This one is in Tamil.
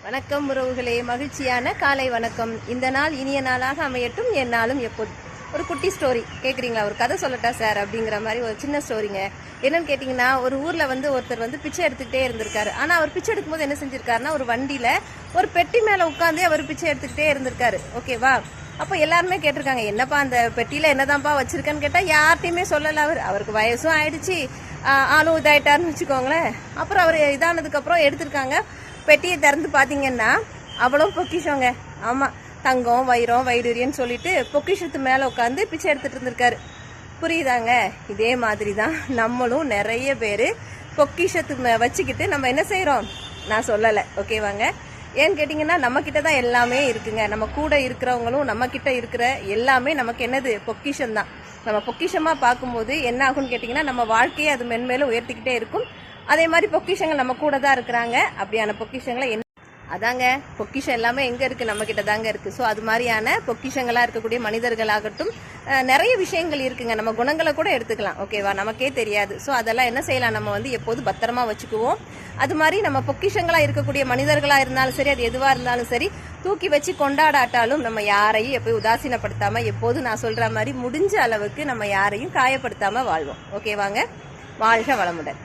வணக்கம் உறவுகளே, மகிழ்ச்சியான காலை வணக்கம். இந்த நாள் இனிய நாளாக அமையட்டும், என்னாலும் எப்போது. ஒரு குட்டி ஸ்டோரி கேட்குறீங்களா? ஒரு கதை சொல்லட்டா சார் அப்படிங்கிற மாதிரி ஒரு சின்ன ஸ்டோரிங்க. என்னன்னு கேட்டிங்கன்னா, ஒரு ஊரில் ஒருத்தர் பிச்சை எடுத்துக்கிட்டே இருந்திருக்காரு. ஆனால் அவர் பிச்சை எடுக்கும்போது என்ன செஞ்சிருக்காருன்னா, ஒரு வண்டியில் ஒரு பெட்டி மேலே உட்காந்தே அவர் பிச்சை எடுத்துக்கிட்டே இருந்திருக்காரு. ஓகேவா? அப்போ எல்லாருமே கேட்டிருக்காங்க, என்னப்பா அந்த பெட்டியில் என்னதான்ப்பா வச்சிருக்கேன்னு கேட்டால் யார்ட்டையுமே சொல்லலை. அவருக்கு வயசும் ஆயிடுச்சு, ஆளும் இதாயிட்டாருன்னு வச்சுக்கோங்களேன். அப்புறம் அவர் இதானதுக்கப்புறம் எடுத்திருக்காங்க. பெட்டியை திறந்து பார்த்தீங்கன்னா அவ்வளோ பொக்கிஷங்க. ஆமாம், தங்கம் வைரம் வைடூரியன்னு சொல்லிட்டு பொக்கிஷத்து மேலே உட்காந்து பிச்சை எடுத்துகிட்டு இருந்திருக்காரு. புரியுதாங்க? இதே மாதிரி தான் நம்மளும் நிறைய பேர் பொக்கிஷத்து வச்சுக்கிட்டு நம்ம என்ன செய்கிறோம், நான் சொல்லலை. ஓகேவாங்க? ஏன்னு கேட்டிங்கன்னா, நம்மக்கிட்ட தான் எல்லாமே இருக்குங்க. நம்ம கூட இருக்கிறவங்களும் நம்மக்கிட்ட இருக்கிற எல்லாமே நமக்கு என்னது, பொக்கிஷம்தான். நம்ம பொக்கிஷமாக பார்க்கும்போது என்ன ஆகும்னு கேட்டிங்கன்னா, நம்ம வாழ்க்கையை அது மென்மேலும் உயர்த்திக்கிட்டே இருக்கும். அதே மாதிரி பொக்கிஷங்கள் நம்ம கூட தான் இருக்கிறாங்க. அப்படியான பொக்கிஷங்களை அதாங்க பொக்கிஷம் எல்லாமே எங்கே இருக்குது, நம்மக்கிட்ட தாங்க இருக்குது. ஸோ அது மாதிரியான பொக்கிஷங்களாக இருக்கக்கூடிய மனிதர்களாகட்டும், நிறைய விஷயங்கள் இருக்குங்க. நம்ம குணங்களை கூட எடுத்துக்கலாம். ஓகேவா? நமக்கே தெரியாது. ஸோ அதெல்லாம் என்ன செய்யலாம், நம்ம எப்போதும் பத்திரமா வச்சுக்குவோம். அது மாதிரி நம்ம பொக்கிஷங்களாக இருக்கக்கூடிய மனிதர்களாக இருந்தாலும் சரி, அது எதுவாக இருந்தாலும் சரி, தூக்கி வச்சு கொண்டாடாட்டாலும் நம்ம யாரையும் எப்போயும் உதாசீனப்படுத்தாமல், எப்போதும் நான் சொல்கிற மாதிரி முடிஞ்ச அளவுக்கு நம்ம யாரையும் காயப்படுத்தாமல் வாழ்வோம். ஓகேவாங்க? வாழ்க வளமுடன்.